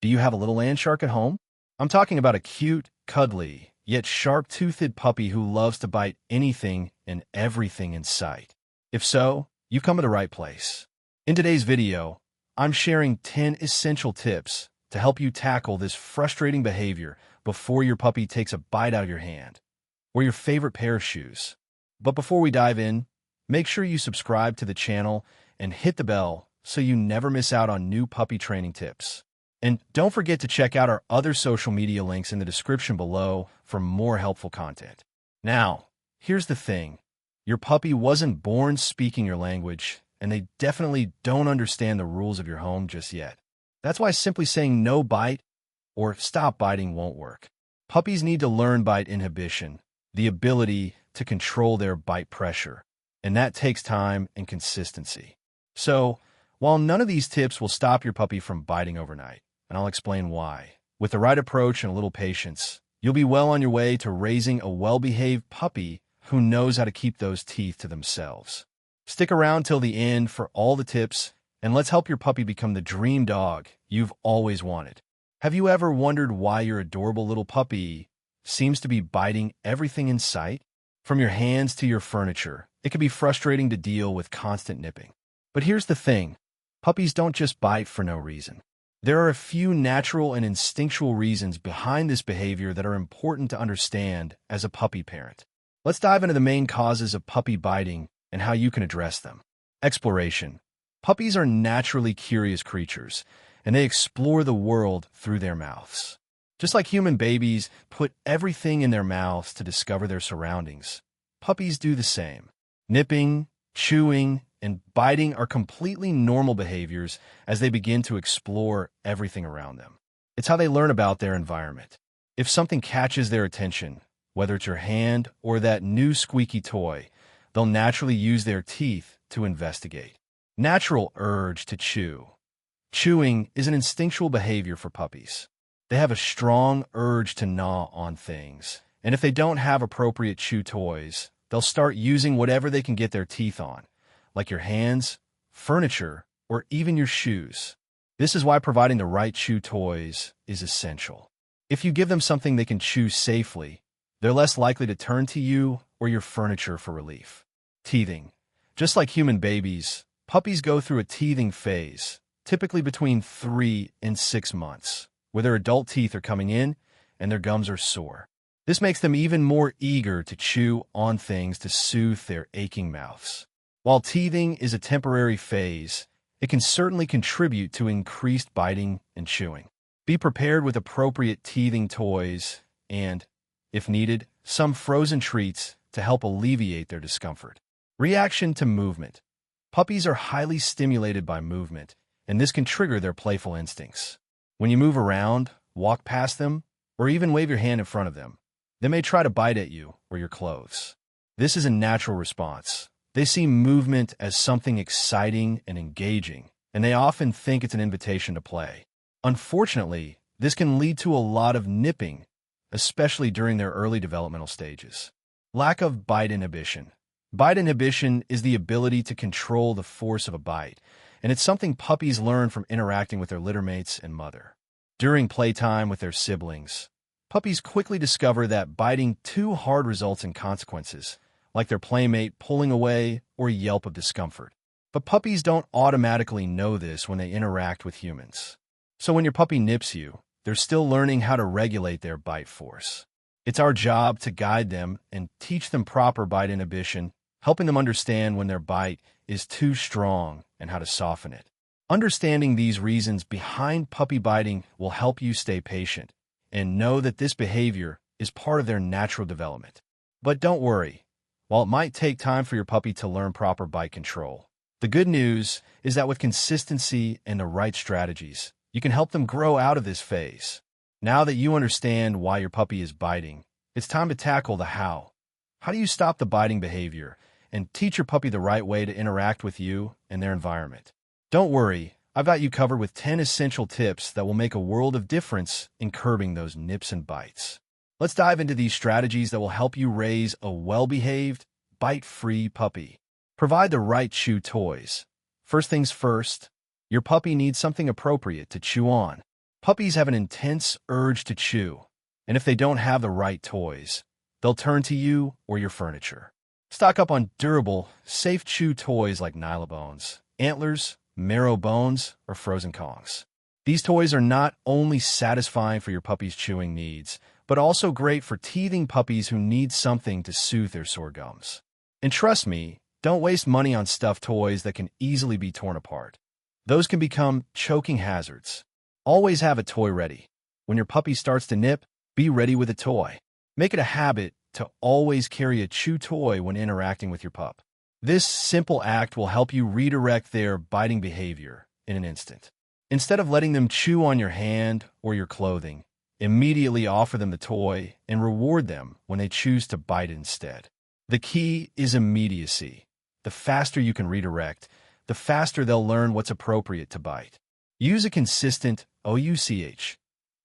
Do you have a little land shark at home? I'm talking about a cute, cuddly, yet sharp-toothed puppy who loves to bite anything and everything in sight. If so, you've come to the right place. In today's video, I'm sharing 10 essential tips to help you tackle this frustrating behavior before your puppy takes a bite out of your hand or your favorite pair of shoes. But before we dive in, make sure you subscribe to the channel and hit the bell so you never miss out on new puppy training tips. And don't forget to check out our other social media links in the description below for more helpful content. Now, here's the thing. Your puppy wasn't born speaking your language, and they definitely don't understand the rules of your home just yet. That's why simply saying no bite or stop biting won't work. Puppies need to learn bite inhibition, the ability to control their bite pressure, and that takes time and consistency. So, while none of these tips will stop your puppy from biting overnight, and I'll explain why, with the right approach and a little patience, you'll be well on your way to raising a well-behaved puppy who knows how to keep those teeth to themselves. Stick around till the end for all the tips, and let's help your puppy become the dream dog you've always wanted. Have you ever wondered why your adorable little puppy seems to be biting everything in sight? From your hands to your furniture, it can be frustrating to deal with constant nipping. But here's the thing. Puppies don't just bite for no reason. There are a few natural and instinctual reasons behind this behavior that are important to understand as a puppy parent. Let's dive into the main causes of puppy biting and how you can address them. Exploration. Puppies are naturally curious creatures, and they explore the world through their mouths. Just like human babies put everything in their mouths to discover their surroundings, puppies do the same. Nipping, chewing, and biting are completely normal behaviors as they begin to explore everything around them. It's how they learn about their environment. If something catches their attention, whether it's your hand or that new squeaky toy, they'll naturally use their teeth to investigate. Natural urge to chew. Chewing is an instinctual behavior for puppies. They have a strong urge to gnaw on things, and if they don't have appropriate chew toys, they'll start using whatever they can get their teeth on, like your hands, furniture, or even your shoes. This is why providing the right chew toys is essential. If you give them something they can chew safely, they're less likely to turn to you or your furniture for relief. Teething. Just like human babies, puppies go through a teething phase, typically between 3 and 6 months, where their adult teeth are coming in and their gums are sore. This makes them even more eager to chew on things to soothe their aching mouths. While teething is a temporary phase, it can certainly contribute to increased biting and chewing. Be prepared with appropriate teething toys and, if needed, some frozen treats to help alleviate their discomfort. Reaction to movement. Puppies are highly stimulated by movement, and this can trigger their playful instincts. When you move around, walk past them, or even wave your hand in front of them, they may try to bite at you or your clothes. This is a natural response. They see movement as something exciting and engaging, and they often think it's an invitation to play. Unfortunately, this can lead to a lot of nipping, especially during their early developmental stages. Lack of bite inhibition. Bite inhibition is the ability to control the force of a bite, and it's something puppies learn from interacting with their littermates and mother. During playtime with their siblings, puppies quickly discover that biting too hard results in consequences, like their playmate pulling away or a yelp of discomfort. But puppies don't automatically know this when they interact with humans. So when your puppy nips you, they're still learning how to regulate their bite force. It's our job to guide them and teach them proper bite inhibition, helping them understand when their bite is too strong and how to soften it. Understanding these reasons behind puppy biting will help you stay patient and know that this behavior is part of their natural development. But don't worry. While it might take time for your puppy to learn proper bite control, the good news is that with consistency and the right strategies, you can help them grow out of this phase. Now that you understand why your puppy is biting, it's time to tackle the how. How do you stop the biting behavior and teach your puppy the right way to interact with you and their environment? Don't worry, I've got you covered with 10 essential tips that will make a world of difference in curbing those nips and bites. Let's dive into these strategies that will help you raise a well-behaved, bite-free puppy. Provide the right chew toys. First things first, your puppy needs something appropriate to chew on. Puppies have an intense urge to chew, and if they don't have the right toys, they'll turn to you or your furniture. Stock up on durable, safe chew toys like Nylabones, Antlers, Marrow Bones, or Frozen Kongs. These toys are not only satisfying for your puppy's chewing needs, but also great for teething puppies who need something to soothe their sore gums. And trust me, don't waste money on stuffed toys that can easily be torn apart. Those can become choking hazards. Always have a toy ready. When your puppy starts to nip, be ready with a toy. Make it a habit to always carry a chew toy when interacting with your pup. This simple act will help you redirect their biting behavior in an instant. Instead of letting them chew on your hand or your clothing, immediately offer them the toy and reward them when they choose to bite instead. The key is immediacy. The faster you can redirect, the faster they'll learn what's appropriate to bite. Use a consistent OUCH.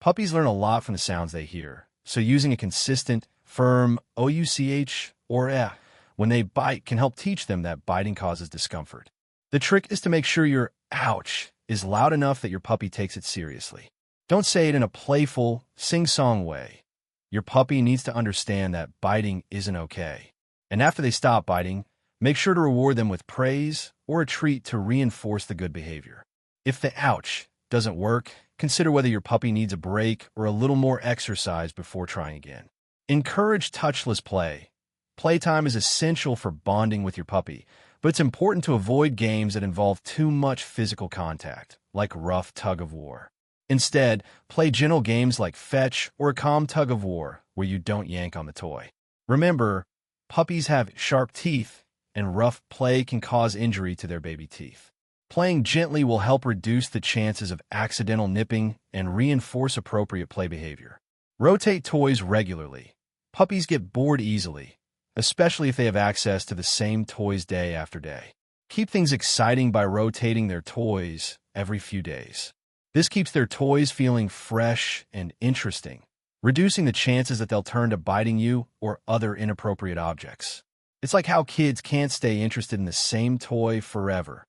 Puppies learn a lot from the sounds they hear, so using a consistent, firm OUCH or when they bite can help teach them that biting causes discomfort. The trick is to make sure your ouch is loud enough that your puppy takes it seriously. Don't say it in a playful, sing-song way. Your puppy needs to understand that biting isn't okay. And after they stop biting, make sure to reward them with praise or a treat to reinforce the good behavior. If the ouch doesn't work, consider whether your puppy needs a break or a little more exercise before trying again. Encourage touchless play. Playtime is essential for bonding with your puppy, but it's important to avoid games that involve too much physical contact, like rough tug-of-war. Instead, play gentle games like fetch or a calm tug-of-war where you don't yank on the toy. Remember, puppies have sharp teeth, and rough play can cause injury to their baby teeth. Playing gently will help reduce the chances of accidental nipping and reinforce appropriate play behavior. Rotate toys regularly. Puppies get bored easily, especially if they have access to the same toys day after day. Keep things exciting by rotating their toys every few days. This keeps their toys feeling fresh and interesting, reducing the chances that they'll turn to biting you or other inappropriate objects. It's like how kids can't stay interested in the same toy forever.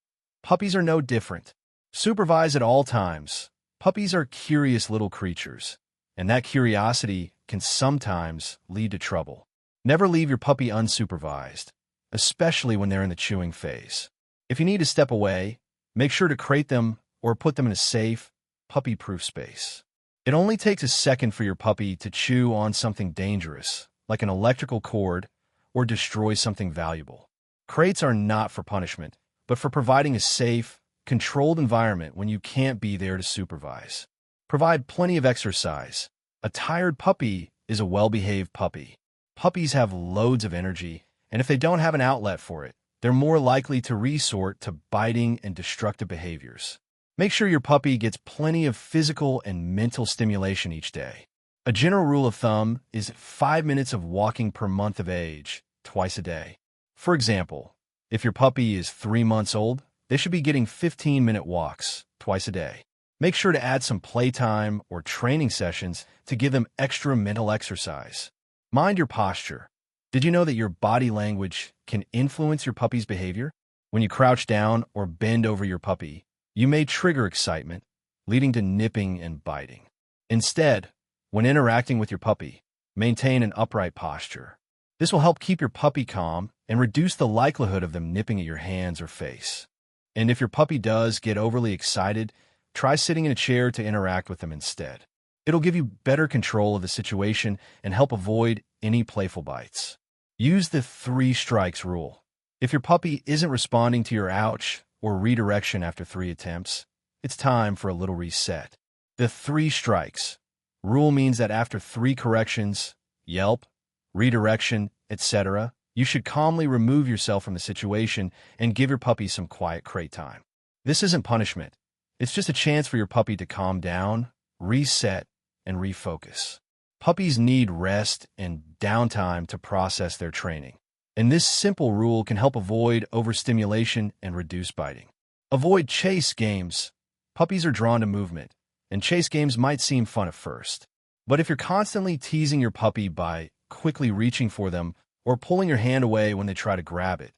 Puppies are no different. Supervise at all times. Puppies are curious little creatures, and that curiosity can sometimes lead to trouble. Never leave your puppy unsupervised, especially when they're in the chewing phase. If you need to step away, make sure to crate them or put them in a safe, puppy-proof space. It only takes a second for your puppy to chew on something dangerous, like an electrical cord, or destroy something valuable. Crates are not for punishment, but for providing a safe, controlled environment when you can't be there to supervise. Provide plenty of exercise. A tired puppy is a well-behaved puppy. Puppies have loads of energy, and if they don't have an outlet for it, they're more likely to resort to biting and destructive behaviors. Make sure your puppy gets plenty of physical and mental stimulation each day. A general rule of thumb is 5 minutes of walking per month of age, twice a day. For example, if your puppy is 3 months old, they should be getting 15-minute walks twice a day. Make sure to add some playtime or training sessions to give them extra mental exercise. Mind your posture. Did you know that your body language can influence your puppy's behavior? When you crouch down or bend over your puppy, you may trigger excitement, leading to nipping and biting. Instead, when interacting with your puppy, maintain an upright posture. This will help keep your puppy calm and reduce the likelihood of them nipping at your hands or face. And if your puppy does get overly excited, try sitting in a chair to interact with them instead. It'll give you better control of the situation and help avoid any playful bites. Use the 3 strikes rule. If your puppy isn't responding to your ouch or redirection after 3 attempts, it's time for a little reset. The 3 strikes rule means that after 3 corrections, yelp, redirection, etc., you should calmly remove yourself from the situation and give your puppy some quiet crate time. This isn't punishment. It's just a chance for your puppy to calm down, reset, and refocus. Puppies need rest and downtime to process their training, and this simple rule can help avoid overstimulation and reduce biting. Avoid chase games. Puppies are drawn to movement, and chase games might seem fun at first. But if you're constantly teasing your puppy by quickly reaching for them or pulling your hand away when they try to grab it,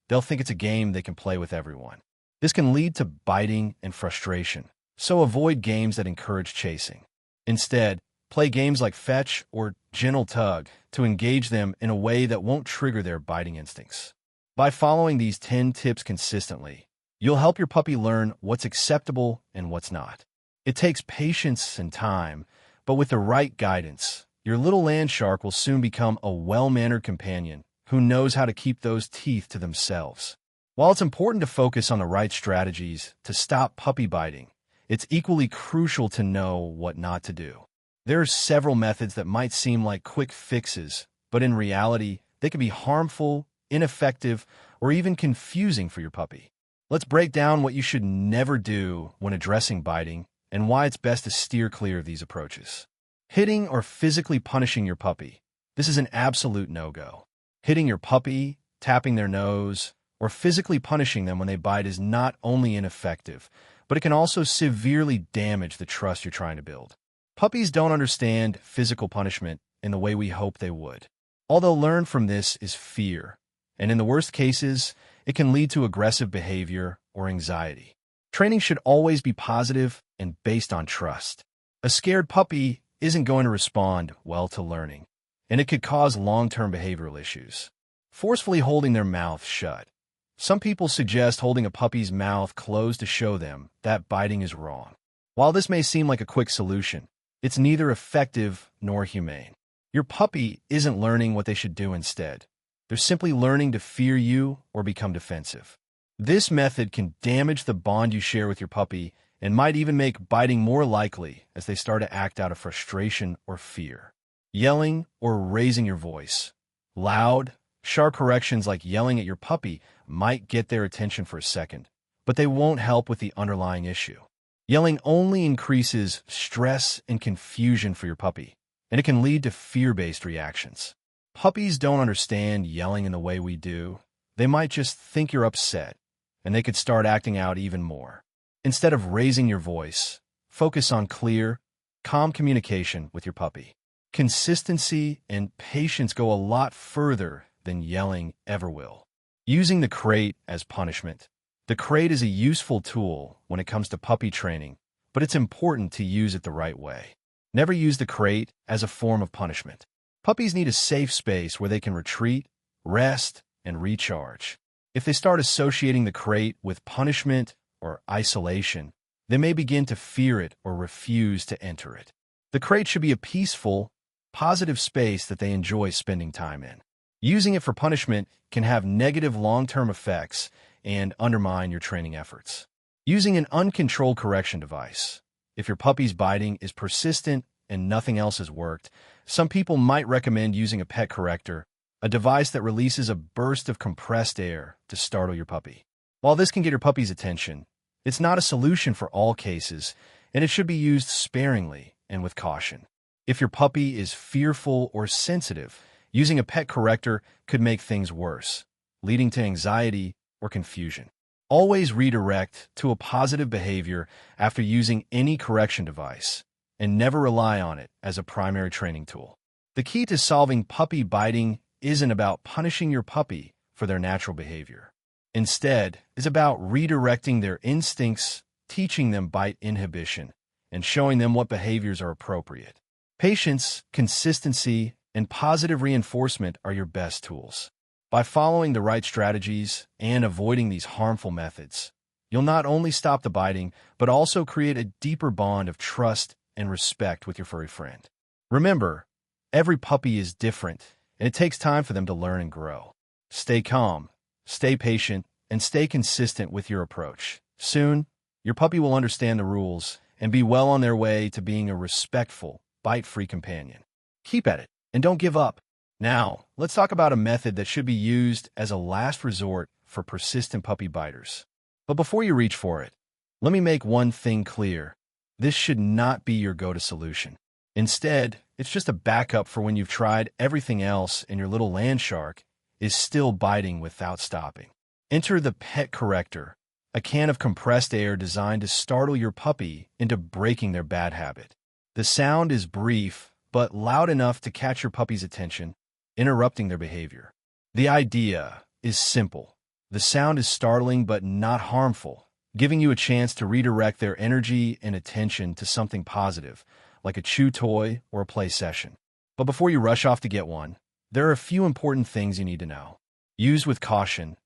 they'll think it's a game they can play with everyone. This can lead to biting and frustration, so avoid games that encourage chasing. Instead, play games like fetch or gentle tug to engage them in a way that won't trigger their biting instincts. By following these 10 tips consistently, you'll help your puppy learn what's acceptable and what's not. It takes patience and time, but with the right guidance, your little land shark will soon become a well-mannered companion who knows how to keep those teeth to themselves. While it's important to focus on the right strategies to stop puppy biting, it's equally crucial to know what not to do. There are several methods that might seem like quick fixes, but in reality, they can be harmful, ineffective, or even confusing for your puppy. Let's break down what you should never do when addressing biting and why it's best to steer clear of these approaches. Hitting or physically punishing your puppy. This is an absolute no-go. Hitting your puppy, tapping their nose, or physically punishing them when they bite is not only ineffective, but it can also severely damage the trust you're trying to build. Puppies don't understand physical punishment in the way we hope they would. All they'll learn from this is fear, and in the worst cases, it can lead to aggressive behavior or anxiety. Training should always be positive and based on trust. A scared puppy isn't going to respond well to learning, and it could cause long-term behavioral issues. Forcefully holding their mouth shut. Some people suggest holding a puppy's mouth closed to show them that biting is wrong. While this may seem like a quick solution, it's neither effective nor humane. Your puppy isn't learning what they should do instead. They're simply learning to fear you or become defensive. This method can damage the bond you share with your puppy and might even make biting more likely as they start to act out of frustration or fear. Yelling or raising your voice. Loud, sharp corrections like yelling at your puppy might get their attention for a second, but they won't help with the underlying issue. Yelling only increases stress and confusion for your puppy, and it can lead to fear-based reactions. Puppies don't understand yelling in the way we do. They might just think you're upset, and they could start acting out even more. Instead of raising your voice, focus on clear, calm communication with your puppy. Consistency and patience go a lot further than yelling ever will. Using the crate as punishment. The crate is a useful tool when it comes to puppy training, but it's important to use it the right way. Never use the crate as a form of punishment. Puppies need a safe space where they can retreat, rest, and recharge. If they start associating the crate with punishment or isolation, they may begin to fear it or refuse to enter it. The crate should be a peaceful, positive space that they enjoy spending time in. Using it for punishment can have negative long-term effects and undermine your training efforts. Using an uncontrolled correction device. If your puppy's biting is persistent and nothing else has worked, some people might recommend using a pet corrector, a device that releases a burst of compressed air to startle your puppy. While this can get your puppy's attention, it's not a solution for all cases, and it should be used sparingly and with caution. If your puppy is fearful or sensitive, using a pet corrector could make things worse, leading to anxiety or confusion. Always redirect to a positive behavior after using any correction device, and never rely on it as a primary training tool. The key to solving puppy biting isn't about punishing your puppy for their natural behavior. Instead, it's about redirecting their instincts, teaching them bite inhibition, and showing them what behaviors are appropriate. Patience, consistency, and positive reinforcement are your best tools. By following the right strategies and avoiding these harmful methods, you'll not only stop the biting, but also create a deeper bond of trust and respect with your furry friend. Remember, every puppy is different, and it takes time for them to learn and grow. Stay calm, stay patient, and stay consistent with your approach. Soon, your puppy will understand the rules and be well on their way to being a respectful, bite-free companion. Keep at it, and don't give up. Now, let's talk about a method that should be used as a last resort for persistent puppy biters. But before you reach for it, let me make one thing clear. This should not be your go-to solution. Instead, it's just a backup for when you've tried everything else and your little land shark is still biting without stopping. Enter the pet corrector, a can of compressed air designed to startle your puppy into breaking their bad habit. The sound is brief, but loud enough to catch your puppy's attention, interrupting their behavior. The idea is simple. The sound is startling but not harmful, giving you a chance to redirect their energy and attention to something positive, like a chew toy or a play session. But before you rush off to get one, there are a few important things you need to know. Use with caution.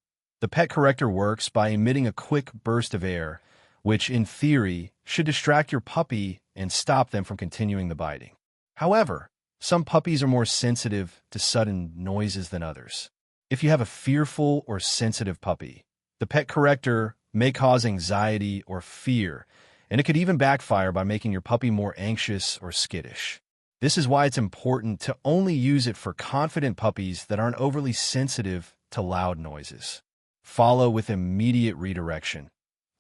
The pet corrector works by emitting a quick burst of air, which, in theory, should distract your puppy and stop them from continuing the biting. However, some puppies are more sensitive to sudden noises than others. If you have a fearful or sensitive puppy, the pet corrector may cause anxiety or fear, and it could even backfire by making your puppy more anxious or skittish. This is why it's important to only use it for confident puppies that aren't overly sensitive to loud noises. Follow with immediate redirection.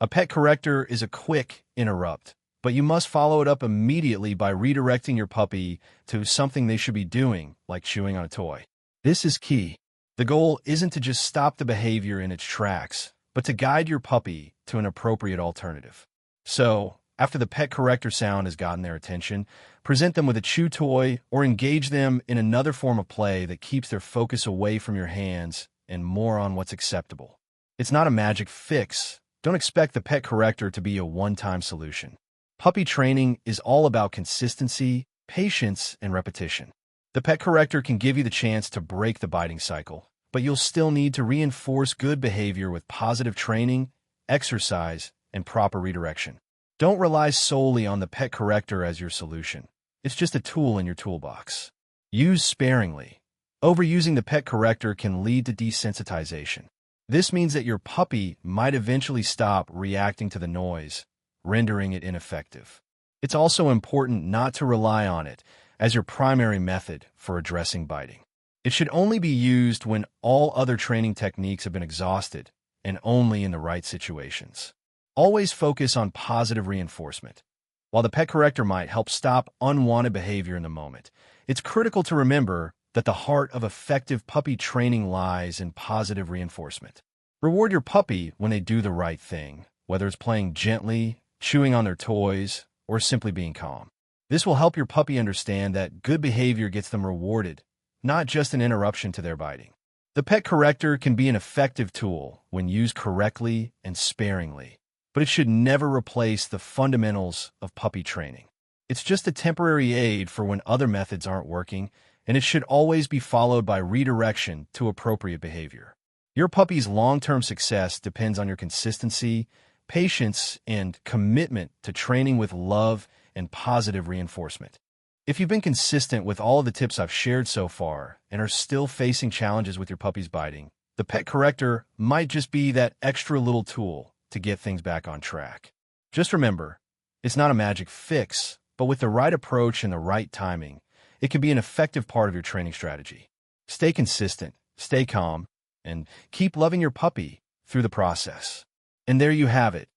A pet corrector is a quick interrupt, but you must follow it up immediately by redirecting your puppy to something they should be doing, like chewing on a toy. This is key. The goal isn't to just stop the behavior in its tracks, but to guide your puppy to an appropriate alternative. So, after the pet corrector sound has gotten their attention, present them with a chew toy or engage them in another form of play that keeps their focus away from your hands and more on what's acceptable. It's not a magic fix. Don't expect the pet corrector to be a one-time solution. Puppy training is all about consistency, patience, and repetition. The pet corrector can give you the chance to break the biting cycle, but you'll still need to reinforce good behavior with positive training, exercise, and proper redirection. Don't rely solely on the pet corrector as your solution. It's just a tool in your toolbox. Use sparingly. Overusing the pet corrector can lead to desensitization. This means that your puppy might eventually stop reacting to the noise, rendering it ineffective. It's also important not to rely on it as your primary method for addressing biting. It should only be used when all other training techniques have been exhausted and only in the right situations. Always focus on positive reinforcement. While the pet corrector might help stop unwanted behavior in the moment, it's critical to remember that the heart of effective puppy training lies in positive reinforcement. Reward your puppy when they do the right thing, whether it's playing gently, chewing on their toys, or simply being calm. This will help your puppy understand that good behavior gets them rewarded, not just an interruption to their biting. The pet corrector can be an effective tool when used correctly and sparingly, but it should never replace the fundamentals of puppy training. It's just a temporary aid for when other methods aren't working, and it should always be followed by redirection to appropriate behavior. Your puppy's long-term success depends on your consistency, patience, and commitment to training with love and positive reinforcement. If you've been consistent with all of the tips I've shared so far and are still facing challenges with your puppy's biting, the pet corrector might just be that extra little tool to get things back on track. Just remember, it's not a magic fix, but with the right approach and the right timing, it can be an effective part of your training strategy. Stay consistent, stay calm, and keep loving your puppy through the process. And there you have it,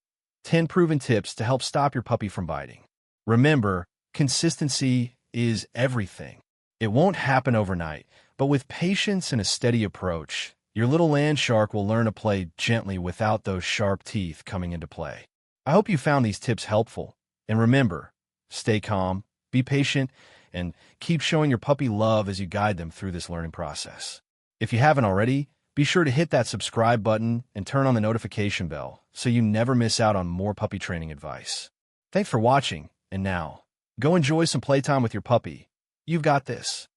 10 proven tips to help stop your puppy from biting. Remember, consistency is everything. It won't happen overnight, but with patience and a steady approach, your little land shark will learn to play gently without those sharp teeth coming into play. I hope you found these tips helpful. And remember, stay calm, be patient, and keep showing your puppy love as you guide them through this learning process. If you haven't already, be sure to hit that subscribe button and turn on the notification bell so you never miss out on more puppy training advice. Thanks for watching, and now, go enjoy some playtime with your puppy. You've got this.